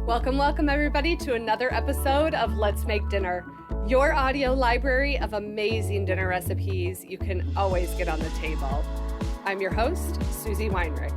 Welcome everybody to another episode of Let's Make Dinner, your audio library of amazing dinner recipes you can always get on the table. I'm your host, Susie Weinrich.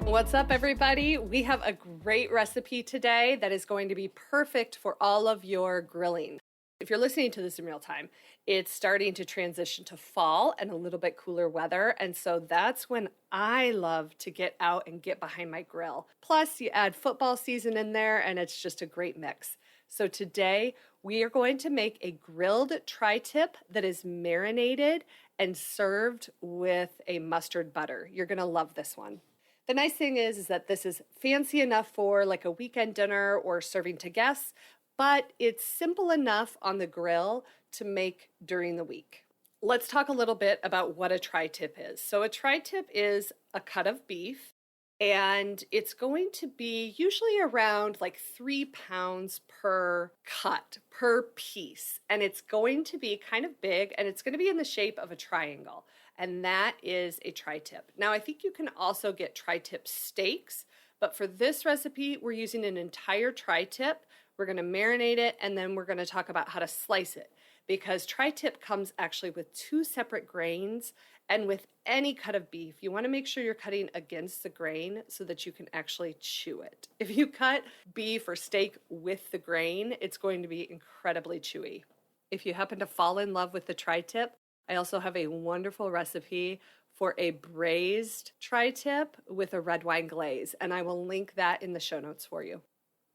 What's up everybody? We have a great recipe today that is going to be perfect for all of your grilling. If you're listening to this in real time, it's starting to transition to fall and a little bit cooler weather. And so that's when I love to get out and get behind my grill. Plus, you add football season in there and it's just a great mix. So today we are going to make a grilled tri-tip that is marinated and served with a mustard butter. You're going to love this one. The nice thing is that this is fancy enough for like a weekend dinner or serving to guests, but it's simple enough on the grill to make during the week. Let's talk a little bit about what a tri-tip is. So a tri-tip is a cut of beef, and it's going to be usually around like 3 pounds per cut, per piece. And it's going to be kind of big, and it's going to be in the shape of a triangle. And that is a tri-tip. Now, I think you can also get tri-tip steaks, but for this recipe, we're using an entire tri-tip. We're going to marinate it, and then we're going to talk about how to slice it, because tri-tip comes actually with 2 separate grains, and with any cut of beef, you want to make sure you're cutting against the grain so that you can actually chew it. If you cut beef or steak with the grain, it's going to be incredibly chewy. If you happen to fall in love with the tri-tip, I also have a wonderful recipe for a braised tri-tip with a red wine glaze, and I will link that in the show notes for you.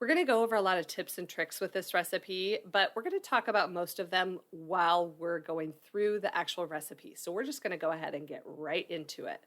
We're going to go over a lot of tips and tricks with this recipe, but we're going to talk about most of them while we're going through the actual recipe. So we're just going to go ahead and get right into it.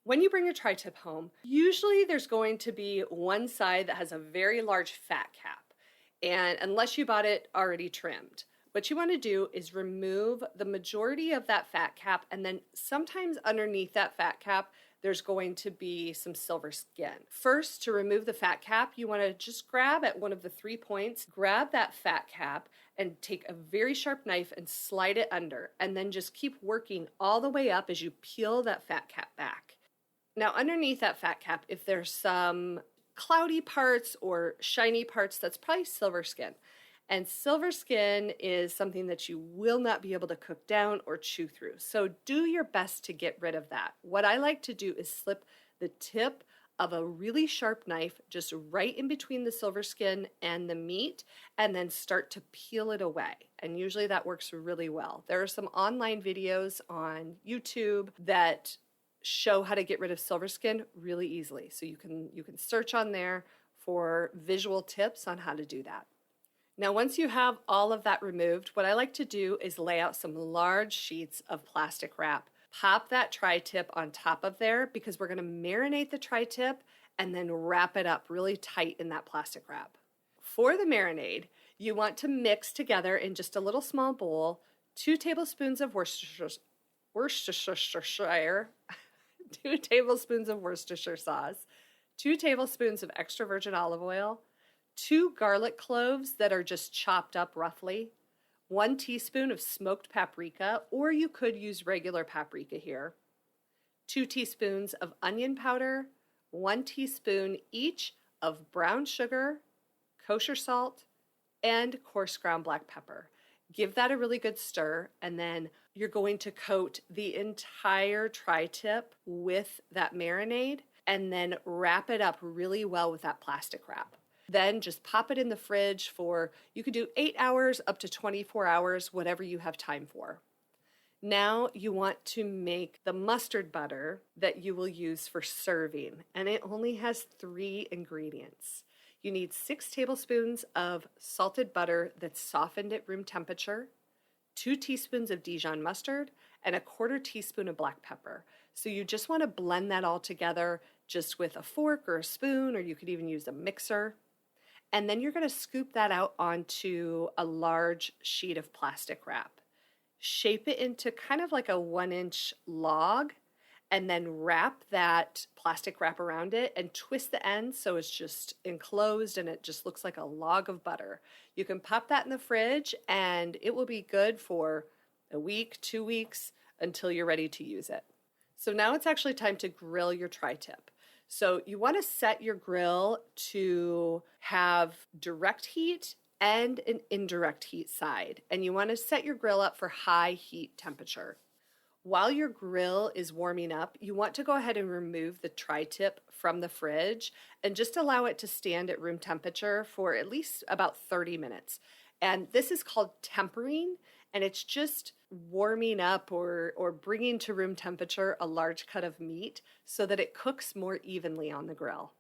When you bring your tri-tip home, usually there's going to be one side that has a very large fat cap, and unless you bought it already trimmed, what you want to do is remove the majority of that fat cap, and then sometimes underneath that fat cap, there's going to be some silver skin. First, to remove the fat cap, you want to just grab at one of the 3 points, grab that fat cap, and take a very sharp knife and slide it under, and then just keep working all the way up as you peel that fat cap back. Now, underneath that fat cap, if there's some cloudy parts or shiny parts, that's probably silver skin. And silver skin is something that you will not be able to cook down or chew through. So do your best to get rid of that. What I like to do is slip the tip of a really sharp knife just right in between the silver skin and the meat, and then start to peel it away. And usually that works really well. There are some online videos on YouTube that show how to get rid of silver skin really easily. So you can search on there for visual tips on how to do that. Now, once you have all of that removed, what I like to do is lay out some large sheets of plastic wrap. Pop that tri-tip on top of there, because we're going to marinate the tri-tip and then wrap it up really tight in that plastic wrap. For the marinade, you want to mix together in just a little small bowl 2 tablespoons of Worcestershire, 2 tablespoons of Worcestershire sauce, 2 tablespoons of extra virgin olive oil, 2 garlic cloves that are just chopped up roughly, 1 teaspoon of smoked paprika, or you could use regular paprika here, 2 teaspoons of onion powder, 1 teaspoon each of brown sugar, kosher salt, and coarse ground black pepper. Give that a really good stir, and then you're going to coat the entire tri-tip with that marinade, and then wrap it up really well with that plastic wrap. Then just pop it in the fridge for, you could do 8 hours up to 24 hours, whatever you have time for. Now you want to make the mustard butter that you will use for serving, and it only has 3 ingredients. You need 6 tablespoons of salted butter that's softened at room temperature, 2 teaspoons of Dijon mustard, and a 1/4 teaspoon of black pepper. So you just want to blend that all together just with a fork or a spoon, or you could even use a mixer. And then you're going to scoop that out onto a large sheet of plastic wrap. Shape it into kind of like a 1-inch log, and then wrap that plastic wrap around it and twist the ends so it's just enclosed and it just looks like a log of butter. You can pop that in the fridge and it will be good for a week, 2 weeks, until you're ready to use it. So now it's actually time to grill your tri-tip. So you want to set your grill to have direct heat and an indirect heat side. And you want to set your grill up for high heat temperature. While your grill is warming up, you want to go ahead and remove the tri-tip from the fridge and just allow it to stand at room temperature for at least about 30 minutes. And this is called tempering, and it's just warming up or bringing to room temperature a large cut of meat so that it cooks more evenly on the grill.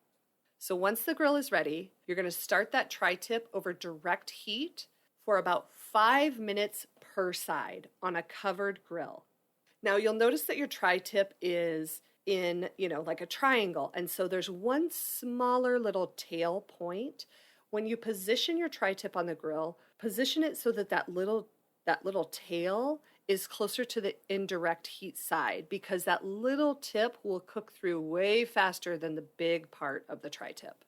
So once the grill is ready, you're going to start that tri-tip over direct heat for about 5 minutes per side on a covered grill. Now you'll notice that your tri-tip is in, like a triangle. And so there's one smaller little tail point. When you position your tri-tip on the grill, position it so that that little tail is closer to the indirect heat side, because that little tip will cook through way faster than the big part of the tri-tip.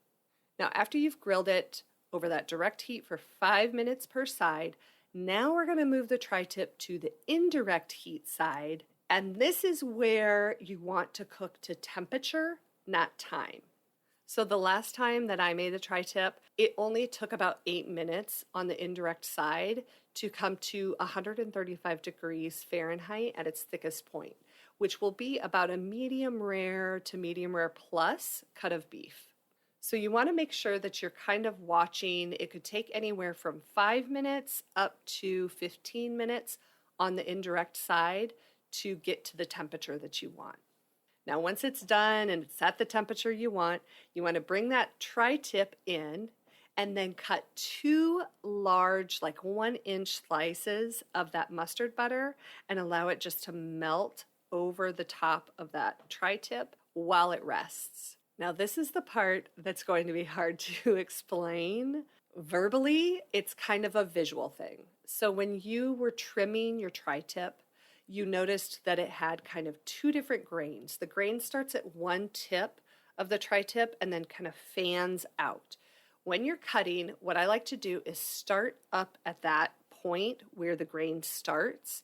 Now, after you've grilled it over that direct heat for 5 minutes per side, now we're going to move the tri-tip to the indirect heat side, and this is where you want to cook to temperature, not time. So the last time that I made the tri-tip, it only took about 8 minutes on the indirect side to come to 135 degrees Fahrenheit at its thickest point, which will be about a medium rare to medium rare plus cut of beef. So you want to make sure that you're kind of watching. It could take anywhere from 5 minutes up to 15 minutes on the indirect side to get to the temperature that you want. Now, once it's done and it's at the temperature you want to bring that tri-tip in and then cut 2 large, like 1-inch slices of that mustard butter and allow it just to melt over the top of that tri-tip while it rests. Now, this is the part that's going to be hard to explain. Verbally, it's kind of a visual thing. So when you were trimming your tri-tip, you noticed that it had kind of 2 different grains. The grain starts at one tip of the tri-tip and then kind of fans out. When you're cutting, what I like to do is start up at that point where the grain starts,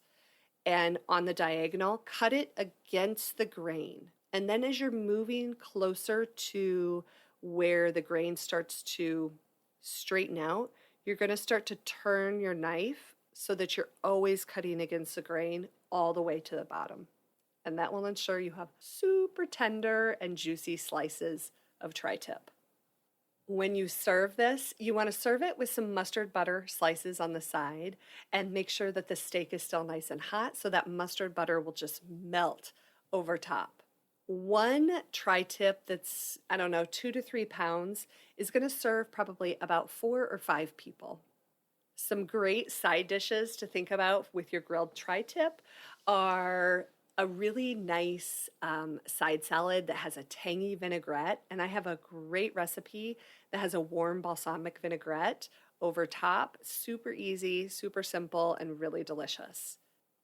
and on the diagonal, cut it against the grain. And then as you're moving closer to where the grain starts to straighten out, you're going to start to turn your knife so that you're always cutting against the grain all the way to the bottom. And that will ensure you have super tender and juicy slices of tri-tip. When you serve this, you want to serve it with some mustard butter slices on the side and make sure that the steak is still nice and hot so that mustard butter will just melt over top. One tri-tip that's, 2 to 3 pounds is going to serve probably about 4 or 5 people. Some great side dishes to think about with your grilled tri-tip are a really nice side salad that has a tangy vinaigrette. And I have a great recipe that has a warm balsamic vinaigrette over top. Super easy, super simple, and really delicious.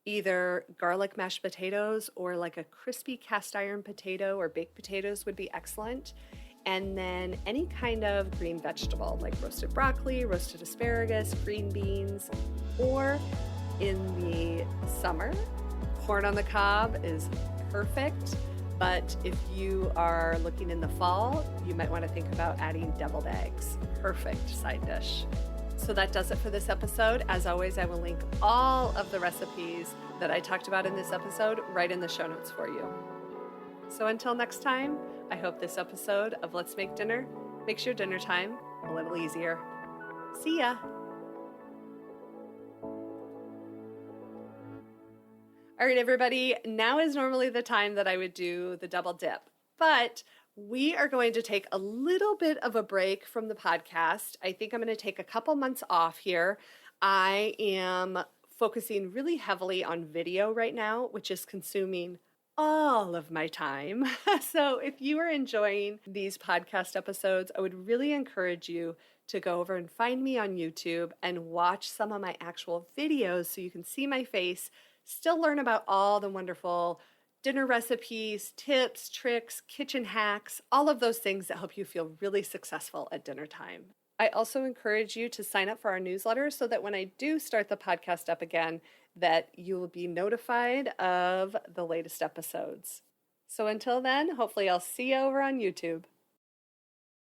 Either garlic mashed potatoes or like a crispy cast iron potato or baked potatoes would be excellent. And then any kind of green vegetable like roasted broccoli, roasted asparagus, green beans, or in the summer, corn on the cob is perfect. But if you are looking in the fall, you might want to think about adding deviled eggs. Perfect side dish. So that does it for this episode. As always, I will link all of the recipes that I talked about in this episode right in the show notes for you. So until next time, I hope this episode of Let's Make Dinner makes your dinner time a little easier. See ya! All right, everybody, now is normally the time that I would do the double dip, but we are going to take a little bit of a break from the podcast. I think I'm going to take a couple months off here. I am focusing really heavily on video right now, which is consuming all of my time. So if you are enjoying these podcast episodes, I would really encourage you to go over and find me on YouTube and watch some of my actual videos so you can see my face, still learn about all the wonderful dinner recipes, tips, tricks, kitchen hacks, all of those things that help you feel really successful at dinner time. I also encourage you to sign up for our newsletter so that when I do start the podcast up again, that you will be notified of the latest episodes. So until then, hopefully I'll see you over on YouTube.